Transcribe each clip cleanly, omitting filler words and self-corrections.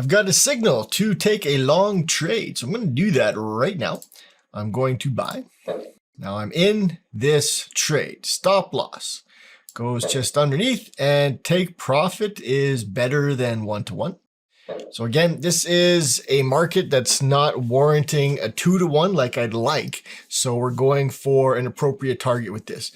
I've got a signal to take a long trade. So I'm going to do that right now. I'm going to buy. Now I'm in this trade. Stop loss goes just underneath, and take profit is better than 1-to-1. So again, this is a market that's not warranting a 2-to-1 like I'd like. So we're going for an appropriate target with this.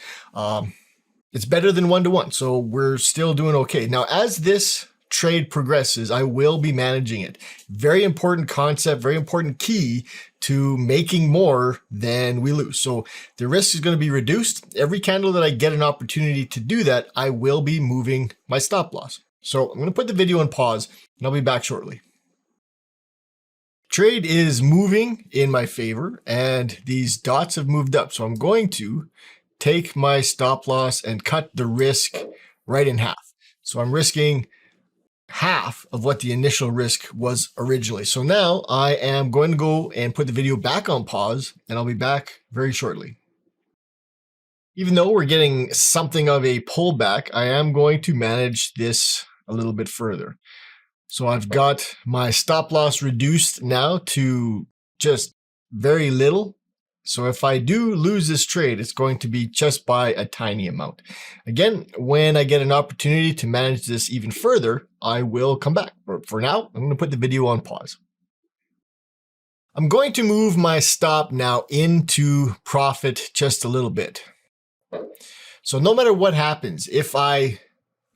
It's better than 1-to-1, so we're still doing okay. Now, as this trade progresses, I will be managing it. Very important concept, very important key to making more than we lose. So the risk is going to be reduced. Every candle that I get an opportunity to do that, I will be moving my stop loss. So I'm going to put the video on pause and I'll be back shortly. Trade is moving in my favor and these dots have moved up. So I'm going to take my stop loss and cut the risk right in half. So I'm risking half of what the initial risk was originally. So now I am going to go and put the video back on pause and I'll be back very shortly. Even though we're getting something of a pullback, I am going to manage this a little bit further. So I've got my stop loss reduced now to just very little. So if I do lose this trade, it's going to be just by a tiny amount. Again, when I get an opportunity to manage this even further, I will come back. But for now, I'm going to put the video on pause. I'm going to move my stop now into profit just a little bit. So no matter what happens, if I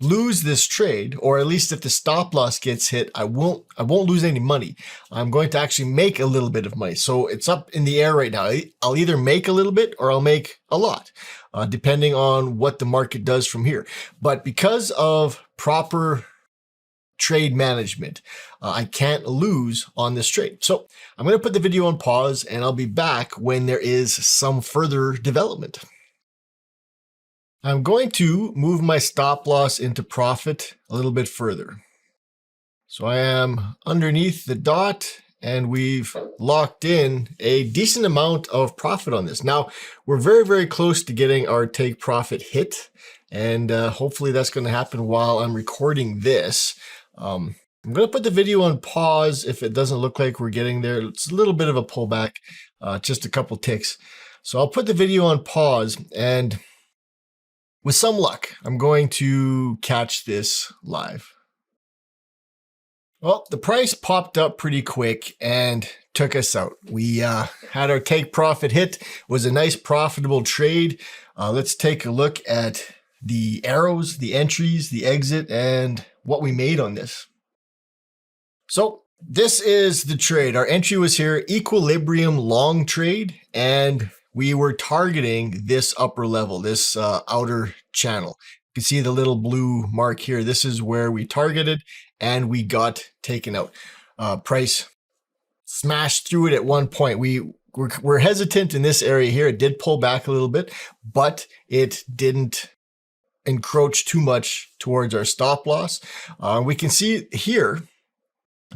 lose this trade, or at least if the stop loss gets hit, I won't lose any money. I'm going to actually make a little bit of money. So it's up in the air right now. I'll either make a little bit or I'll make a lot, depending on what the market does from here. But because of proper trade management, I can't lose on this trade. So I'm going to put the video on pause and I'll be back when there is some further development. I'm going to move my stop loss into profit a little bit further. So I am underneath the dot and we've locked in a decent amount of profit on this. Now we're very, very close to getting our take profit hit. And hopefully that's going to happen while I'm recording this. I'm going to put the video on pause if it doesn't look like we're getting there. It's a little bit of a pullback, just a couple ticks. So I'll put the video on pause and with some luck, I'm going to catch this live. Well, the price popped up pretty quick and took us out. We had our take profit hit. It was a nice profitable trade. Let's take a look at the arrows, the entries, the exit, and what we made on this. So this is the trade. Our entry was here, equilibrium long trade, and we were targeting this upper level, this outer channel. You can see the little blue mark here. This is where we targeted and we got taken out. Price smashed through it at one point. We're hesitant in this area here. It did pull back a little bit, but it didn't encroach too much towards our stop loss. We can see here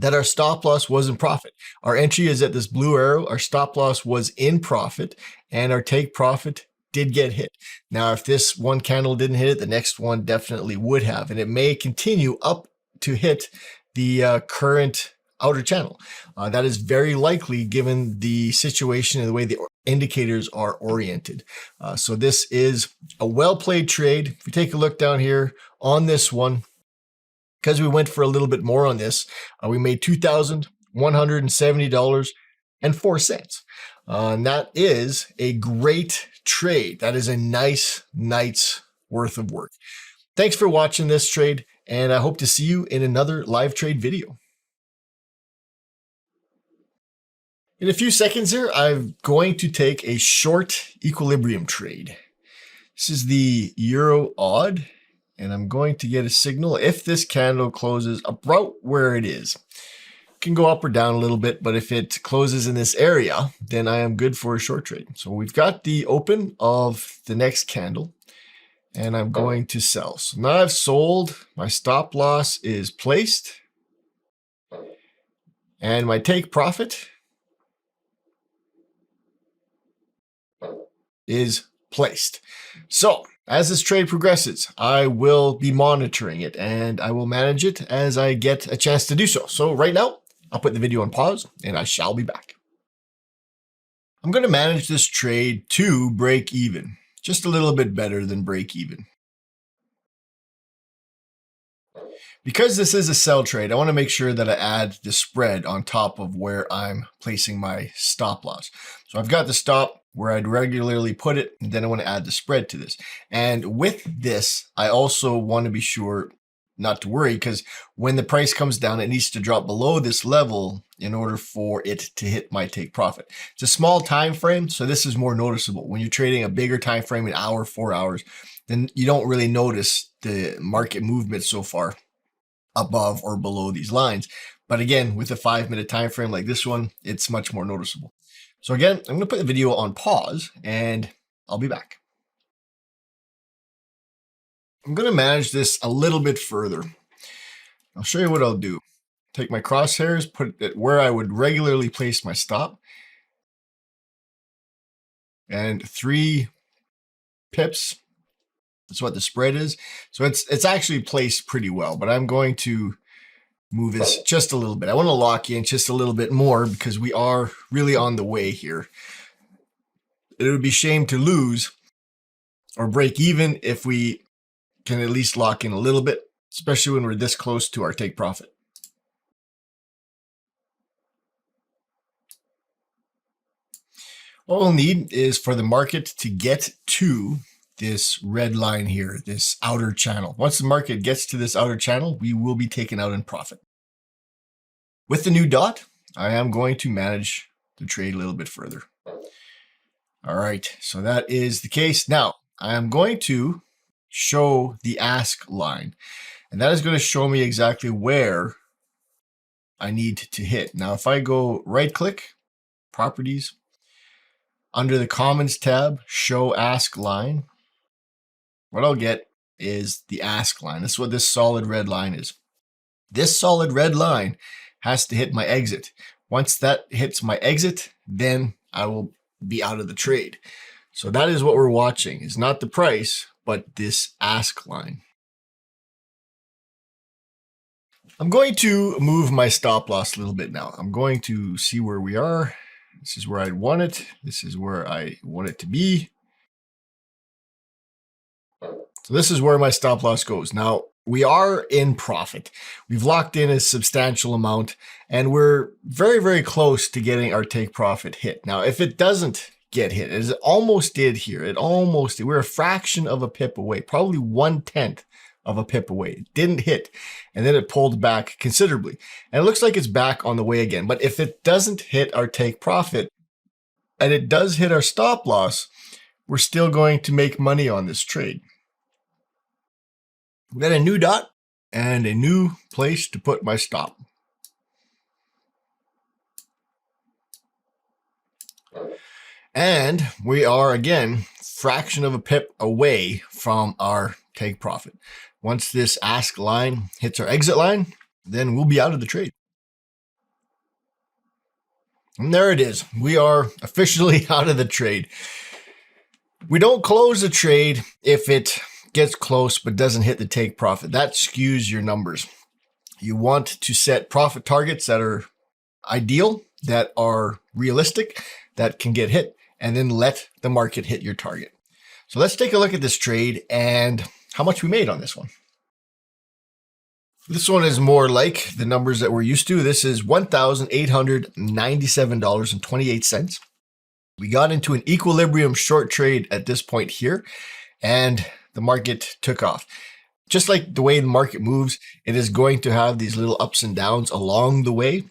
that our stop loss was in profit. Our entry is at this blue arrow. Our stop loss was in profit and our take profit did get hit. Now, if this one candle didn't hit it, the next one definitely would have, and it may continue up to hit the current outer channel. That is very likely given the situation and the way the indicators are oriented. So this is a well-played trade. If we take a look down here on this one, because we went for a little bit more on this, we made $2,170.04. And that is a great trade. That is a nice night's worth of work. Thanks for watching this trade, and I hope to see you in another live trade video. In a few seconds here, I'm going to take a short equilibrium trade. This is the Euro odd. And I'm going to get a signal if this candle closes about where it is. It can go up or down a little bit, but if it closes in this area, then I am good for a short trade. So we've got the open of the next candle, and I'm going to sell. So now I've sold, my stop loss is placed, and my take profit is placed. So As this trade progresses, I will be monitoring it and I will manage it as I get a chance to do so. So right now, I'll put the video on pause and I shall be back. I'm going to manage this trade to break even, just a little bit better than break even. Because this is a sell trade, I want to make sure that I add the spread on top of where I'm placing my stop loss. So I've got the stop where I'd regularly put it, and then I want to add the spread to this. And with this, I also want to be sure not to worry, because when the price comes down, it needs to drop below this level in order for it to hit my take profit. It's a small time frame, so this is more noticeable. When you're trading a bigger time frame, an hour, 4 hours, then you don't really notice the market movement so far above or below these lines. But again, with a 5-minute time frame like this one, it's much more noticeable. So again, I'm going to put the video on pause and I'll be back. I'm going to manage this a little bit further. I'll show you what I'll do. Take my crosshairs, put it where I would regularly place my stop, and 3 pips. That's what the spread is. So it's actually placed pretty well, but I'm going to move this just a little bit. I want to lock in just a little bit more because we are really on the way here. It would be shame to lose or break even if we can at least lock in a little bit, especially when we're this close to our take profit. What we'll need is for the market to get to this red line here, this outer channel. Once the market gets to this outer channel, we will be taken out in profit. With the new dot, I am going to manage the trade a little bit further. All right, so that is the case. Now, I am going to show the ask line, and that is going to show me exactly where I need to hit. Now, if I go right click, properties, under the comments tab, show ask line, what I'll get is the ask line. This is what this solid red line is. This solid red line has to hit my exit. Once that hits my exit, then I will be out of the trade. So that is what we're watching, is not the price, but this ask line. I'm going to move my stop loss a little bit now. I'm going to see where we are. This is where I want it. This is where I want it to be. So this is where my stop loss goes. Now, we are in profit. We've locked in a substantial amount, and we're very, very close to getting our take profit hit. Now, if it doesn't get hit, as it almost did here, we're a fraction of a pip away, probably 1/10 of a pip away. It didn't hit, and then it pulled back considerably. And it looks like it's back on the way again. But if it doesn't hit our take profit, and it does hit our stop loss, we're still going to make money on this trade. Then a new dot and a new place to put my stop. And we are, again, fraction of a pip away from our take profit. Once this ask line hits our exit line, then we'll be out of the trade. And there it is. We are officially out of the trade. We don't close the trade if it gets close but doesn't hit the take profit. That skews your numbers. You want to set profit targets that are ideal, that are realistic, that can get hit, and then let the market hit your target. So let's take a look at this trade and how much we made on this one. This one is more like the numbers that we're used to. This is $1,897.28. We got into an equilibrium short trade at this point here, and the market took off. Just like the way the market moves, it is going to have these little ups and downs along the way.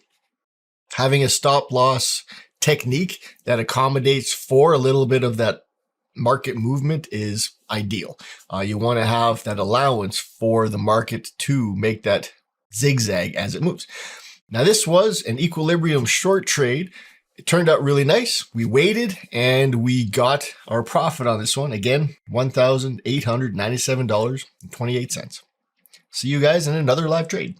Having a stop loss technique that accommodates for a little bit of that market movement is ideal. You want to have that allowance for the market to make that zigzag as it moves. Now, this was an equilibrium short trade. It turned out really nice. We waited and we got our profit on this one. Again, $1,897.28. See you guys in another live trade.